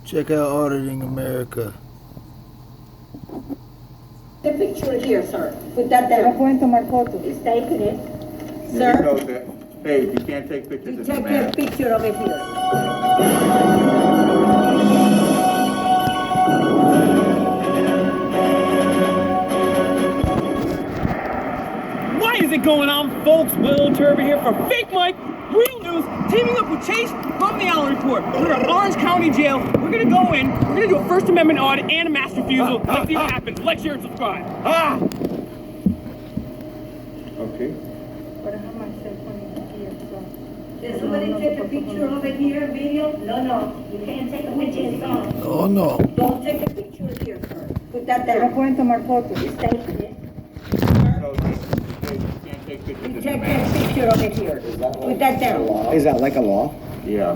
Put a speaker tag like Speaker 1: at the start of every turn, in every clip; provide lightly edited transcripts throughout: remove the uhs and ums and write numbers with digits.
Speaker 1: Check out Auditing America.
Speaker 2: The picture here, sir. Put that down.
Speaker 3: pueden tomar fotos.
Speaker 2: He's taking it.
Speaker 4: Yeah, he
Speaker 2: Sir,
Speaker 4: knows that. Hey, you can't take pictures
Speaker 2: you
Speaker 4: in the
Speaker 2: take a
Speaker 4: mask.
Speaker 2: picture over here.
Speaker 5: What is it going on, folks? Will Turber here for Fake Mike, Real News, teaming up with Chase from the Allen Report. We're at Orange County Jail. We're gonna go in, we're gonna do a First Amendment audit and a mass refusal. Let's see what happens. Like, share, and subscribe.
Speaker 4: Okay.
Speaker 3: Pero déjame hacer con aquí esto.
Speaker 2: Did somebody take a picture over here, video? No, you can't take a picture inside.
Speaker 1: Oh no.
Speaker 2: Don't take a picture here, sir. Put that
Speaker 3: No
Speaker 2: down.
Speaker 3: pueden tomar fotos.
Speaker 2: He's taking it.
Speaker 4: So, hey, you can't take pictures in the
Speaker 2: Take a
Speaker 4: mask.
Speaker 2: picture over here. Put that down.
Speaker 6: Is that like a law?
Speaker 4: Yeah.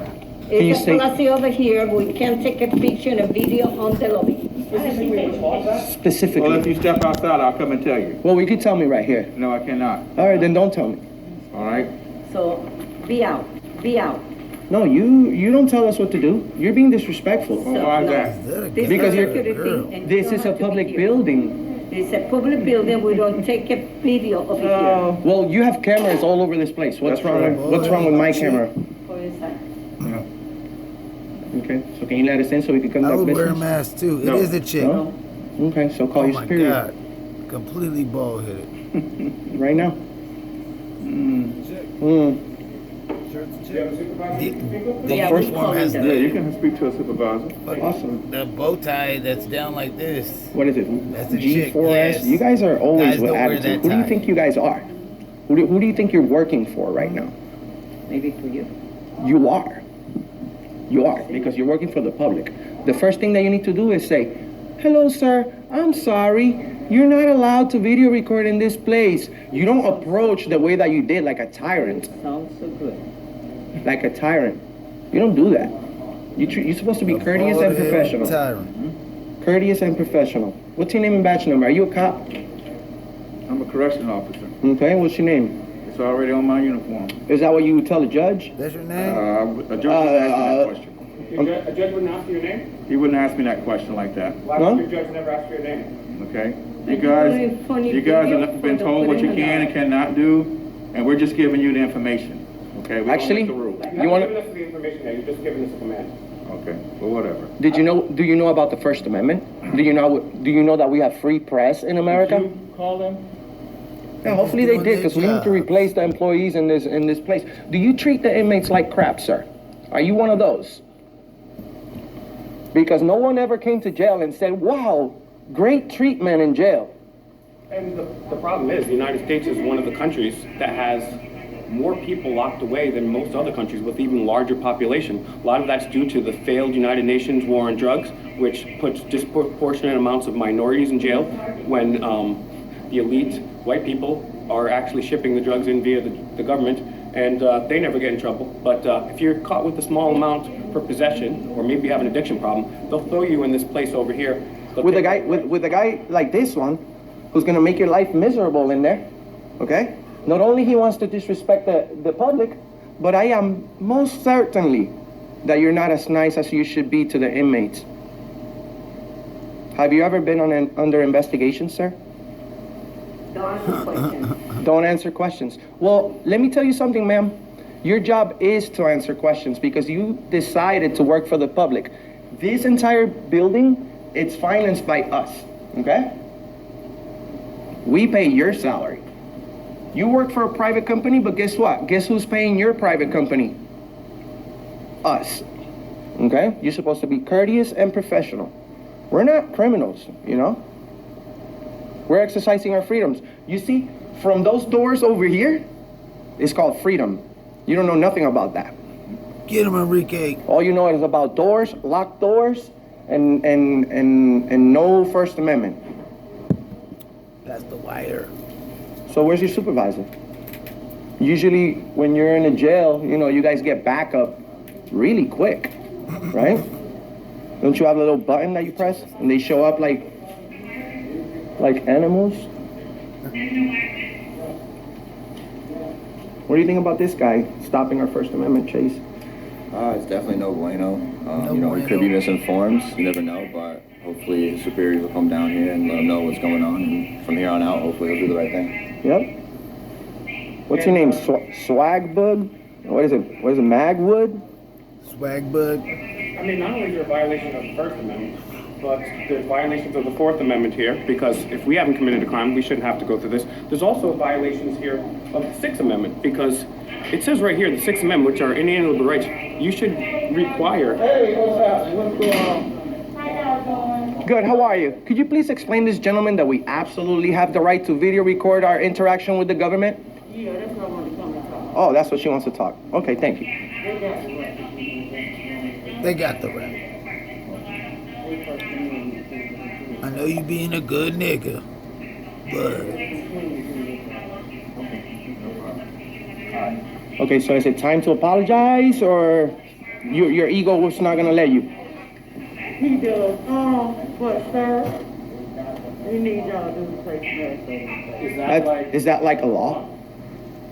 Speaker 6: you
Speaker 2: It's a
Speaker 6: say-
Speaker 2: policy over here. We can't take a picture and a video on the lobby.
Speaker 6: Specifically?
Speaker 4: Well, if you step outside, I'll come and tell you.
Speaker 6: Well, you could tell me right here.
Speaker 4: No, I cannot.
Speaker 6: All right, then don't tell me.
Speaker 4: All right?
Speaker 2: So, be out. Be out.
Speaker 6: No, you don't tell us what to do. You're being disrespectful.
Speaker 4: Well, why is that?
Speaker 1: Is that a
Speaker 2: This
Speaker 6: Because
Speaker 2: is
Speaker 6: you're-
Speaker 2: security, and
Speaker 6: This
Speaker 2: you
Speaker 6: is
Speaker 2: don't
Speaker 6: a
Speaker 2: have to be
Speaker 6: public
Speaker 2: here.
Speaker 6: building.
Speaker 2: It's a public building. We don't take a video over here.
Speaker 6: Well, you have cameras all over this place. What's
Speaker 4: That's
Speaker 6: wrong?
Speaker 4: right.
Speaker 6: What's wrong with my camera?
Speaker 2: Go inside.
Speaker 6: Okay, so can you let us in so we can
Speaker 1: I
Speaker 6: conduct
Speaker 1: would wear a
Speaker 6: business?
Speaker 1: mask too.
Speaker 4: No.
Speaker 1: It is a chick.
Speaker 6: No? Okay, so call
Speaker 1: Oh
Speaker 6: your
Speaker 1: my
Speaker 6: superior
Speaker 1: God. Completely bald headed.
Speaker 6: right now.
Speaker 1: The
Speaker 2: Yeah,
Speaker 1: uniform
Speaker 2: we
Speaker 1: has
Speaker 2: call
Speaker 4: Yeah,
Speaker 2: it
Speaker 4: you
Speaker 1: the,
Speaker 4: can speak to a supervisor.
Speaker 6: Awesome.
Speaker 1: the bow tie that's down like this.
Speaker 6: What is it?
Speaker 1: That's a chick,
Speaker 6: G4S?
Speaker 1: yes.
Speaker 6: You guys are always
Speaker 1: Guys
Speaker 6: with
Speaker 1: don't wear
Speaker 6: attitude.
Speaker 1: that
Speaker 6: Who do you
Speaker 1: tie.
Speaker 6: think you guys are? Who do you think you're working for right now?
Speaker 2: Maybe for you.
Speaker 6: You are. You are, because you're working for the public. The first thing that you need to do is say, "Hello, sir, I'm sorry. You're not allowed to video record in this place." You don't approach the way that you did, like a tyrant.
Speaker 2: Sounds so good.
Speaker 6: Like a tyrant. You don't do that. You're supposed to be courteous and
Speaker 1: Bald-headed
Speaker 6: professional.
Speaker 1: tyrant.
Speaker 6: Courteous and professional. What's your name and badge number? Are you a cop?
Speaker 4: I'm a correctional officer.
Speaker 6: Okay, what's your name?
Speaker 4: It's already on my uniform.
Speaker 6: Is that what you would tell a judge?
Speaker 1: That's your name?
Speaker 4: A judge would ask me that question.
Speaker 5: A judge wouldn't ask you your name?
Speaker 4: He wouldn't ask me that question like that,
Speaker 5: Why
Speaker 6: No?
Speaker 5: would your judge never ask you your name?
Speaker 4: okay?
Speaker 2: But
Speaker 4: You guys,
Speaker 2: you're doing funny
Speaker 4: you guys
Speaker 2: video
Speaker 4: have been
Speaker 2: for the
Speaker 4: told what you
Speaker 2: criminal.
Speaker 4: can and cannot do, and we're just giving you the information, okay? We don't
Speaker 6: Actually-
Speaker 4: make the rules.
Speaker 6: You wanna-
Speaker 5: You're not giving us the information now, you're just giving us a command.
Speaker 4: Okay, well, whatever.
Speaker 6: Do you know about the First Amendment? Do you know that we have free press in America?
Speaker 4: Did you call them?
Speaker 6: Yeah, hopefully they
Speaker 1: Doing
Speaker 6: did,
Speaker 1: their
Speaker 6: because we need to
Speaker 1: jobs.
Speaker 6: replace the employees in this place. Do you treat the inmates like crap, sir? Are you one of those? Because no one ever came to jail and said, "Wow, great treatment in jail."
Speaker 5: And the problem is, the United States is one of the countries that has more people locked away than most other countries with even larger population. A lot of that's due to the failed United Nations war on drugs, which puts disproportionate amounts of minorities in jail when the elite white people are actually shipping the drugs in via the government, and they never get in trouble. But if you're caught with a small amount for possession, or maybe you have an addiction problem, they'll throw you in this place over here. They'll
Speaker 6: With a
Speaker 5: take-
Speaker 6: guy with a guy like this one, who's gonna make your life miserable in there, okay? Not only he wants to disrespect the public, but I am most certainly that you're not as nice as you should be to the inmates. Have you ever been under investigation, sir?
Speaker 2: Don't ask me questions.
Speaker 6: Don't answer questions. Well, let me tell you something, ma'am. Your job is to answer questions because you decided to work for the public. This entire building, it's financed by us, okay? We pay your salary. You work for a private company, but guess what? Guess who's paying your private company? Us, okay? You're supposed to be courteous and professional. We're not criminals, you know? We're exercising our freedoms. You see, from those doors over here, it's called freedom. You don't know nothing about that.
Speaker 1: Get him, Enrique.
Speaker 6: All you know is about doors, locked doors, and no First Amendment.
Speaker 1: That's the wire.
Speaker 6: So where's your supervisor? Usually when you're in a jail, you know, you guys get backup really quick, right? Don't you have a little button that you press and they show up like animals? What do you think about this guy stopping our First Amendment chase?
Speaker 7: It's definitely no bueno.
Speaker 1: No
Speaker 7: You know, he could be
Speaker 1: bueno.
Speaker 7: misinformed. You never know, but hopefully superiors will come down here and let him know what's going on. And from here on out, hopefully he'll do the right thing.
Speaker 6: Yep. What's your name? Swagbug? What is it? Magwood?
Speaker 1: Swag bug.
Speaker 5: I mean, not only is there a violation of the First Amendment, but there's violations of the Fourth Amendment here, because if we haven't committed a crime, we shouldn't have to go through this. There's also violations here of the Sixth Amendment, because it says right here, the Sixth Amendment, which are inalienable rights, you should require.
Speaker 6: Hey, what's going on? Good, how are you? Could you please explain this gentleman that we absolutely have the right to video record our interaction with the government?
Speaker 3: Yeah, that's what I want to come and talk.
Speaker 6: Oh, that's what she wants to talk. Okay, thank you.
Speaker 3: They got the right.
Speaker 1: They got the right. I know you being a good nigga, but
Speaker 6: Okay, so is it time to apologize, or your ego was not gonna let you?
Speaker 3: He does, but sir, we need y'all to do the correctional.
Speaker 6: Is that like a law?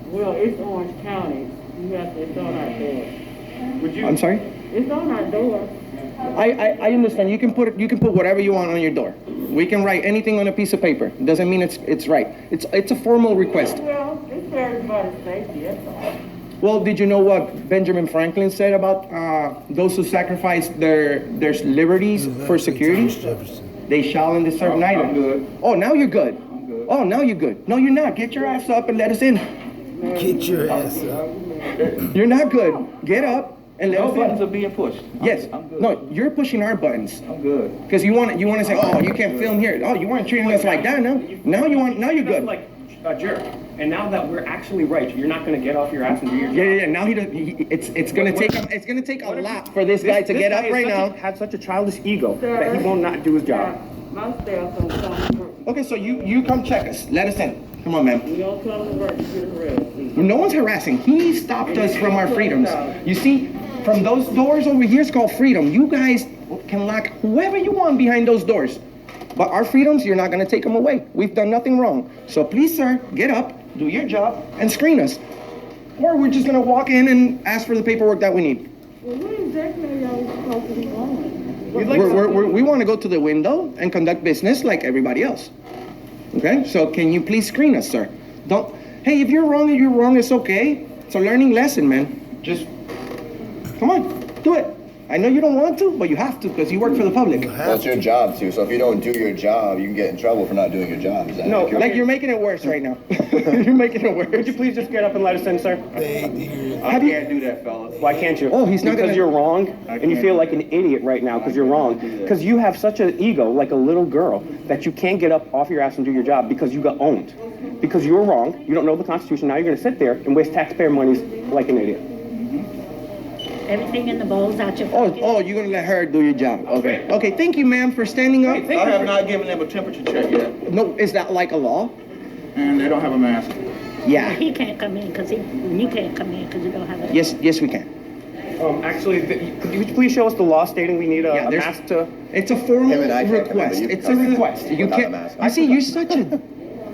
Speaker 3: Well, it's Orange County. You have to, it's on our door.
Speaker 5: Would you?
Speaker 6: I'm sorry?
Speaker 3: It's on our door.
Speaker 6: I understand. You can put whatever you want on your door. We can write anything on a piece of paper. Doesn't mean it's right. It's a formal request.
Speaker 3: Well, it's for everybody's safety, that's all.
Speaker 6: Well, did you know what Benjamin Franklin said about those who sacrifice their liberties for security?
Speaker 1: Jefferson.
Speaker 6: They shall and deserve neither.
Speaker 7: I'm good.
Speaker 6: Oh, now you're good.
Speaker 7: I'm good.
Speaker 6: Oh, now you're good. No, you're not. Get your ass up and let us in.
Speaker 1: Get your ass up.
Speaker 6: You're not good. Get up and let
Speaker 7: No
Speaker 6: us
Speaker 7: buttons
Speaker 6: in.
Speaker 7: are being pushed.
Speaker 6: Yes.
Speaker 7: I'm good.
Speaker 6: No, you're pushing our buttons.
Speaker 7: I'm good.
Speaker 6: Because you want to say, oh, you can't film here. Oh, you weren't treating us like that. Now you're
Speaker 5: That's
Speaker 6: good.
Speaker 5: like a jerk. And now that we're actually right, you're not going to get off your ass and do your job.
Speaker 6: Yeah. Now it's gonna take a lot for this guy to get up right now.
Speaker 5: Has such a childish ego that he will not do his job.
Speaker 3: My staff don't come to work.
Speaker 6: Okay, so you come check us. Let us in. Come on, man.
Speaker 3: We don't come to work to get harassed.
Speaker 6: No one's harassing. He stopped us from our freedoms. You see, from those doors over here, it's called freedom. You guys can lock whoever you want behind those doors. But our freedoms, you're not going to take them away. We've done nothing wrong. So please, sir, get up, do your job, and screen us. Or we're just going to walk in and ask for the paperwork that we need.
Speaker 3: Well, what exactly are y'all supposed to be doing?
Speaker 6: We want to go to the window and conduct business like everybody else. Okay? So can you please screen us, sir? Hey, if you're wrong, it's okay. It's a learning lesson, man. Just, come on, do it. I know you don't want to, but you have to because you work for the public.
Speaker 7: Well, it's your job too. So if you don't do your job, you can get in trouble for not doing your job. Is that
Speaker 6: No,
Speaker 7: accurate?
Speaker 6: like you're making it worse right now. You're making it worse.
Speaker 5: Would you please just get up and let us in, sir?
Speaker 7: I can't do that, fellas.
Speaker 5: Why can't you?
Speaker 6: Oh, he's not
Speaker 5: because
Speaker 6: gonna-
Speaker 5: you're wrong, and you feel like an idiot right now because you're wrong. Because you have such an ego, like a little girl, that you can't get up off your ass and do your job because you got owned. Because you're wrong, you don't know the Constitution, now you're going to sit there and waste taxpayer monies like an idiot.
Speaker 2: Everything in the bowl's out your
Speaker 6: Oh,
Speaker 2: pocket.
Speaker 6: you're gonna let her do your job. Okay. Okay, thank you, ma'am, for standing up.
Speaker 4: I have not given them a temperature check yet,
Speaker 6: No, is that like a law?
Speaker 4: and they don't have a mask.
Speaker 6: Yeah.
Speaker 2: He can't come in because you can't come in because you don't have a.
Speaker 6: Yes, we can.
Speaker 5: Actually, could you please show us the law stating we need a
Speaker 6: there's-
Speaker 5: mask to...
Speaker 6: It's a formal
Speaker 7: Him and I can't come in, but
Speaker 6: request.
Speaker 7: you can
Speaker 6: It's a
Speaker 7: come in
Speaker 6: request. You
Speaker 7: without a
Speaker 6: can't.
Speaker 7: mask.
Speaker 6: You see, you're such a.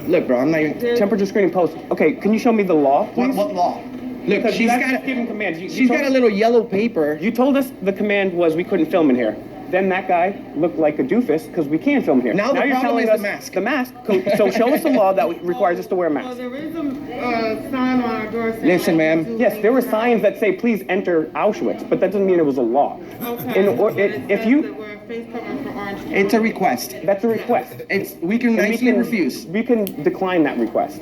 Speaker 6: Look, bro, I'm not even.
Speaker 5: Temperature screening post. Okay, can you show me the law, please?
Speaker 6: What law? Look,
Speaker 5: Because
Speaker 6: she's
Speaker 5: you
Speaker 6: got
Speaker 5: guys giving commands. You
Speaker 6: she's
Speaker 5: told
Speaker 6: got a
Speaker 5: us-
Speaker 6: little yellow paper.
Speaker 5: You told us the command was we couldn't film in here. Then that guy looked like a doofus because we can film here.
Speaker 6: Now the
Speaker 5: you're
Speaker 6: problem
Speaker 5: telling
Speaker 6: is the
Speaker 5: us
Speaker 6: mask.
Speaker 5: The mask. So show us the law that requires us to wear a
Speaker 3: Well,
Speaker 5: mask.
Speaker 3: there is a sign on our door saying.
Speaker 6: Listen, ma'am.
Speaker 5: Yes, there were signs that say please enter Auschwitz, but that doesn't mean it was a law.
Speaker 3: Okay.
Speaker 5: If you,
Speaker 3: That we're face covering for Orange County.
Speaker 6: It's a request.
Speaker 5: that's a request.
Speaker 6: We can
Speaker 5: And
Speaker 6: nicely refuse.
Speaker 5: We can decline that request.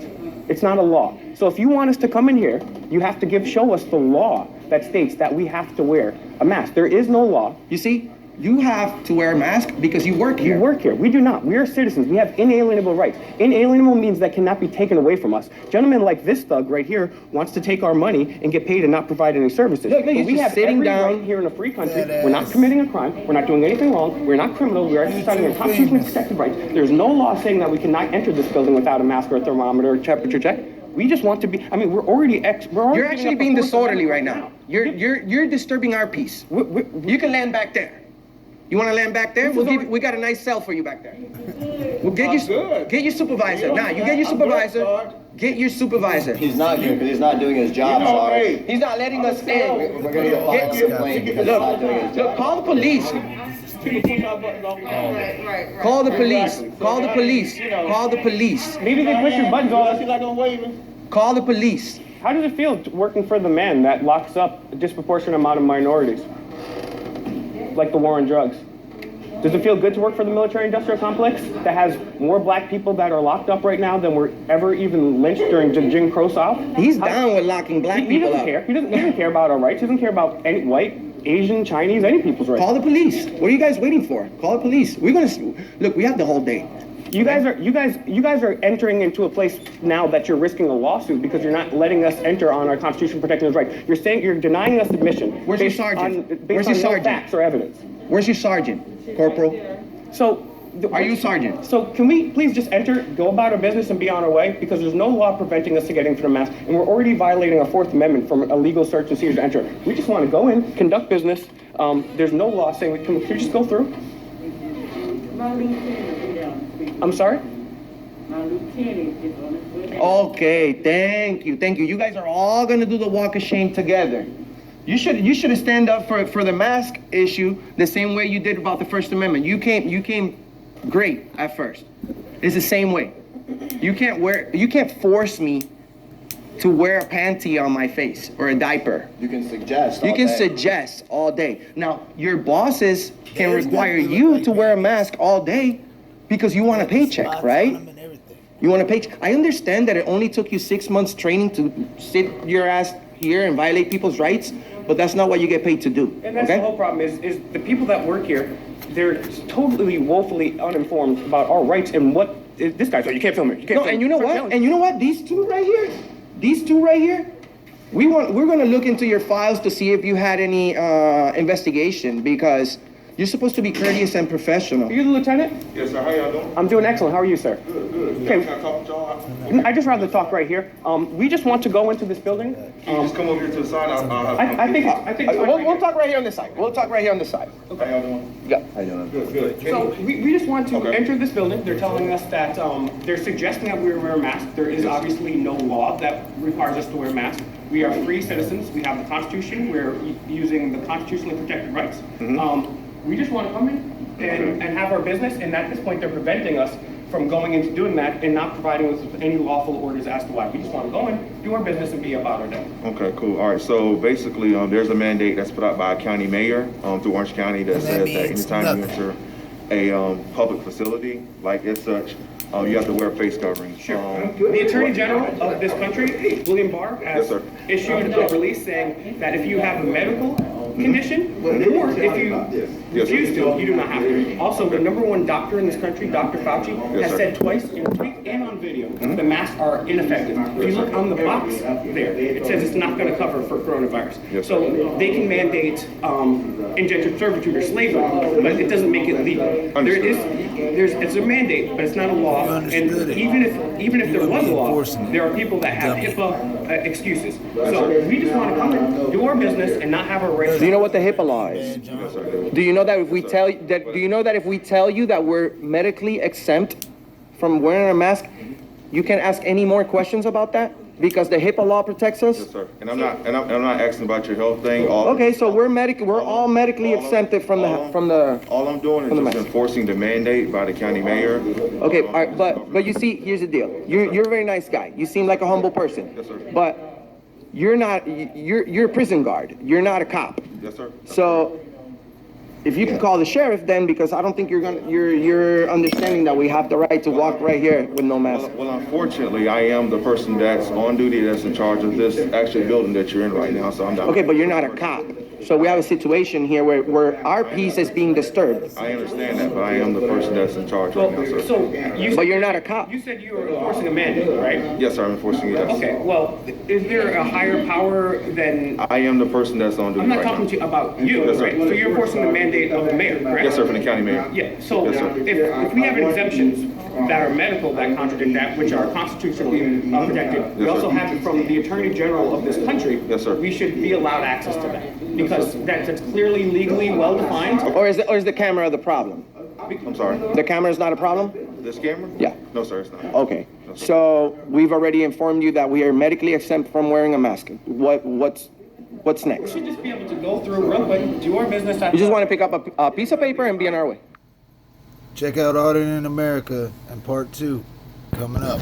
Speaker 5: It's not a law. So if you want us to come in here, you have to show us the law that states that we have to wear a mask. There is no law.
Speaker 6: You see, you have to wear a mask because you work here.
Speaker 5: You work here. We do not. We are citizens. We have inalienable rights. Inalienable means that cannot be taken away from us. Gentlemen like this thug right here wants to take our money and get paid and not provide any services.
Speaker 6: Look,
Speaker 5: But
Speaker 6: he's
Speaker 5: we
Speaker 6: just
Speaker 5: have
Speaker 6: sitting
Speaker 5: every
Speaker 6: down.
Speaker 5: right here in a free country.
Speaker 1: That
Speaker 5: We're not
Speaker 1: ass.
Speaker 5: committing a crime. We're not doing anything wrong. We're not criminals. We are exercising our constitutionally protected rights. There's no law saying that we cannot enter this building without a mask or a thermometer or temperature check. We just want to be. I mean, we're already.
Speaker 6: You're actually being disorderly right now.
Speaker 5: You're.
Speaker 6: You're disturbing our peace. You can land back there. You want to land back there? We got a nice cell for you back there. We'll get your supervisor. Nah, you get your supervisor. Get your supervisor.
Speaker 7: He's not here because he's not doing his job, sorry.
Speaker 6: He's not letting us in.
Speaker 7: We're gonna file a complaint because he's not doing his
Speaker 6: Look,
Speaker 7: job.
Speaker 6: call the police. Call the police. Call the police. Call the police.
Speaker 5: Maybe they push your buttons all.
Speaker 3: like I'm waving.
Speaker 6: Call the police.
Speaker 5: How does it feel working for the man that locks up a disproportionate amount of minorities? Like the war on drugs. Does it feel good to work for the military-industrial complex that has more black people that are locked up right now than were ever even lynched during the Jim Crow South?
Speaker 6: He's down with locking black
Speaker 5: He
Speaker 6: people
Speaker 5: doesn't
Speaker 6: up.
Speaker 5: care. He doesn't care about our rights. He doesn't care about any white, Asian, Chinese, any people's rights.
Speaker 6: Call the police. What are you guys waiting for? Call the police. We're gonna look. We have the whole day.
Speaker 5: You guys are entering into a place now that you're risking a lawsuit because you're not letting us enter on our Constitution protecting us rights. You're saying you're denying us admission.
Speaker 6: Where's your
Speaker 5: based
Speaker 6: sergeant?
Speaker 5: on-
Speaker 6: Where's
Speaker 5: based
Speaker 6: your
Speaker 5: on no
Speaker 6: sergeant?
Speaker 5: facts or evidence.
Speaker 6: Where's your sergeant, corporal?
Speaker 5: So.
Speaker 6: Are you sergeant?
Speaker 5: So can we please just enter, go about our business and be on our way? Because there's no law preventing us to getting to the mask, and we're already violating our Fourth Amendment from a legal search and seizure to enter. We just want to go in, conduct business. There's no law saying can we just go through?
Speaker 3: My lieutenant is down to speak.
Speaker 5: I'm sorry?
Speaker 3: My lieutenant is on his way.
Speaker 6: Okay, thank you. You guys are all gonna do the walk of shame together. You should have stand up for the mask issue the same way you did about the First Amendment. You came great at first. It's the same way. You can't force me to wear a panty on my face or a diaper.
Speaker 7: You can suggest.
Speaker 6: You
Speaker 7: all
Speaker 6: can
Speaker 7: day.
Speaker 6: suggest all day. Now, your bosses can
Speaker 1: There's
Speaker 6: require
Speaker 1: nothing
Speaker 6: you
Speaker 1: like
Speaker 6: to
Speaker 1: that.
Speaker 6: wear a mask all day because you want a paycheck,
Speaker 1: Spots
Speaker 6: right?
Speaker 1: on 'em and everything.
Speaker 6: You want a paycheck. I understand that it only took you 6 months training to sit your ass here and violate people's rights, but that's not what you get paid to do,
Speaker 5: And that's the
Speaker 6: okay?
Speaker 5: whole problem is the people that work here, they're totally woefully uninformed about our rights and what this guy's like. You can't film it. You can't
Speaker 6: No,
Speaker 5: film
Speaker 6: and
Speaker 5: it.
Speaker 6: you know
Speaker 5: Start
Speaker 6: what?
Speaker 5: yelling.
Speaker 6: And you know what? These two right here, we're gonna look into your files to see if you had any investigation because you're supposed to be courteous and professional.
Speaker 5: Are you the lieutenant?
Speaker 8: Yes, sir. How y'all doing?
Speaker 5: I'm doing excellent. How are you, sir?
Speaker 8: Good, good.
Speaker 5: Okay.
Speaker 8: Can I talk to y'all?
Speaker 5: I just rather talk right here. We just want to go into this building.
Speaker 8: Can you just come over here to the side?
Speaker 5: I think
Speaker 6: We'll talk right here on this side. We'll talk right here on this side.
Speaker 8: How y'all doing?
Speaker 6: Yeah.
Speaker 7: How you doing?
Speaker 8: Good, good.
Speaker 5: So we just want to
Speaker 8: Okay.
Speaker 5: enter this building. They're telling us that they're suggesting that we wear a mask. There is obviously no law that requires us to wear a mask. We are free citizens. We have the Constitution. We're using the constitutionally protected rights. We just want to come in and have our business. And at this point, they're preventing us from going into doing that and not providing us with any lawful orders as to why. We just want to go in, do our business, and be about our day.
Speaker 8: Okay, cool. All right. So basically, there's a mandate that's put out by a county mayor through Orange County that
Speaker 1: And that
Speaker 8: says that
Speaker 1: means
Speaker 8: anytime you
Speaker 1: nothing.
Speaker 8: enter a public facility like as such, you have to wear a face covering.
Speaker 5: Sure. The Attorney General of this country, William Barr,
Speaker 8: Yes,
Speaker 5: has
Speaker 8: sir.
Speaker 5: issued a release saying that if you have a medical condition, or if you
Speaker 8: Yes, sir.
Speaker 5: refuse to, you do not have to. Also, the number one doctor in this country, Dr. Fauci,
Speaker 8: Yes,
Speaker 5: has
Speaker 8: sir.
Speaker 5: said twice in a tweet and on video, the masks are ineffective. If you look on the box there, it says it's not going to cover for coronavirus.
Speaker 8: Yes,
Speaker 5: So
Speaker 8: sir.
Speaker 5: they can mandate indentured servitude or slavery, but it doesn't make it legal. It's a mandate, but it's not a law.
Speaker 1: You
Speaker 5: And
Speaker 1: understood it.
Speaker 5: even if there
Speaker 1: You
Speaker 5: was a
Speaker 1: be
Speaker 5: law,
Speaker 1: enforcing it.
Speaker 5: there are people that have
Speaker 1: Dummy.
Speaker 5: HIPAA excuses. So we just want to come in, do our business, and not have our rights.
Speaker 6: Do you know what the HIPAA law is?
Speaker 8: Yes, sir.
Speaker 6: Do you know that if we tell you that we're medically exempt from wearing a mask, you can ask any more questions about that because the HIPAA law protects us?
Speaker 8: Yes, sir. And I'm not asking about your health thing.
Speaker 6: Okay, so we're all medically exempted from the.
Speaker 8: All I'm doing is
Speaker 6: from the
Speaker 8: just
Speaker 6: mask.
Speaker 8: enforcing the mandate by the county mayor.
Speaker 6: Okay, all right, but you see, here's the deal. You're a very nice guy. You seem like a humble person.
Speaker 8: Yes, sir.
Speaker 6: But you're not. You're a prison guard. You're not a cop.
Speaker 8: Yes, sir.
Speaker 6: So, if you can call the sheriff, then because I don't think you're understanding that we have the right to walk right here with no mask.
Speaker 8: Well, unfortunately, I am the person that's on duty that's in charge of this actual building that you're in right now, so I'm not.
Speaker 6: Okay, but you're not a cop. So we have a situation here where our peace is being disturbed.
Speaker 8: I understand that, but I am the person that's in charge right now, sir.
Speaker 5: So you
Speaker 6: But you're not a cop.
Speaker 5: You said you were enforcing a mandate, right?
Speaker 8: Yes, sir, I'm enforcing it. Yes.
Speaker 5: Okay, well, is there a higher power than,
Speaker 8: I am the person that's on duty
Speaker 5: I'm not
Speaker 8: right
Speaker 5: talking
Speaker 8: now.
Speaker 5: to you about you,
Speaker 8: Yes, sir.
Speaker 5: right? So you're enforcing the mandate of the mayor, correct?
Speaker 8: Yes, sir, from the county mayor.
Speaker 5: Yeah, so
Speaker 8: Yes, sir.
Speaker 5: if we have exemptions that are medical that contradict that, which are constitutionally protected, we
Speaker 8: Yes,
Speaker 5: also
Speaker 8: sir.
Speaker 5: have it from the Attorney General of this country.
Speaker 8: Yes, sir.
Speaker 5: We should be allowed access to that, because that's clearly legally well-defined.
Speaker 6: Or is the camera the problem?
Speaker 8: I'm sorry.
Speaker 6: The camera is not a problem?
Speaker 8: This camera?
Speaker 6: Yeah.
Speaker 8: No, sir, it's not.
Speaker 6: Okay,
Speaker 8: No, sir.
Speaker 6: so we've already informed you that we are medically exempt from wearing a mask. What's next?
Speaker 5: We should just be able to go through real quick, do our business at
Speaker 6: We just want to pick up a piece of paper and be on our way.
Speaker 1: Check out Auditing in America and part 2 coming up.